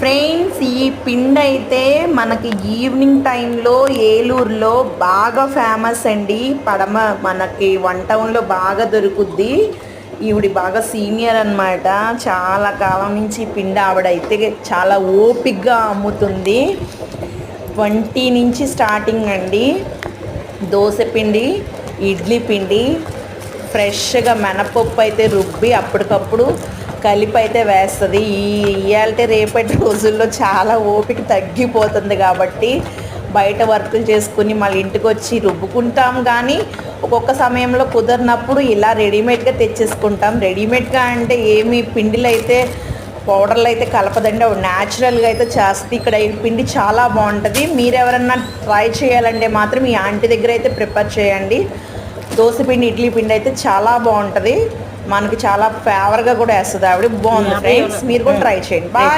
Friends, ఈ పిండి అయితే మనకి ఈవినింగ్ టైంలో ఏలూరులో బాగా ఫేమస్ అండి. మనకి వన్ టౌన్లో బాగా దొరుకుద్ది. ఈవిడి బాగా సీనియర్ అనమాట. చాలా కాలం నుంచి పిండి ఆవిడైతే చాలా ఓపిక్గా అమ్ముతుంది. 20 నుంచి స్టార్టింగ్ అండి. దోశ పిండి, ఇడ్లీ పిండి, ఫ్రెష్గా మినపప్పు అయితే రుబ్బి అప్పటికప్పుడు కలిపి అయితే వేస్తుంది. ఇవాళ రేపటి రోజుల్లో చాలా ఓపిక తగ్గిపోతుంది కాబట్టి బయట వర్కులు చేసుకుని మళ్ళీ ఇంటికి వచ్చి రుబ్బుకుంటాం. కానీ ఒక్కొక్క సమయంలో కుదరినప్పుడు ఇలా రెడీమేడ్గా తెచ్చేసుకుంటాం. రెడీమేడ్గా అంటే ఏమి పిండిలు అయితే పౌడర్లు అయితే కలపదండి, అవి న్యాచురల్గా అయితే చేస్తుంది. ఇక్కడ ఈ పిండి చాలా బాగుంటుంది. మీరు ఎవరన్నా ట్రై చేయాలంటే మాత్రం ఈ ఆంటీ దగ్గర అయితే ప్రిపేర్ చేయండి. దోశ పిండి, ఇడ్లీ పిండి అయితే చాలా బాగుంటుంది. మనకి చాలా ఫేవర్గా కూడా వేస్తుంది ఆవిడ. బాగుంది ఫ్రెండ్స్, మీరు కూడా ట్రై చేయండి. బాయ్.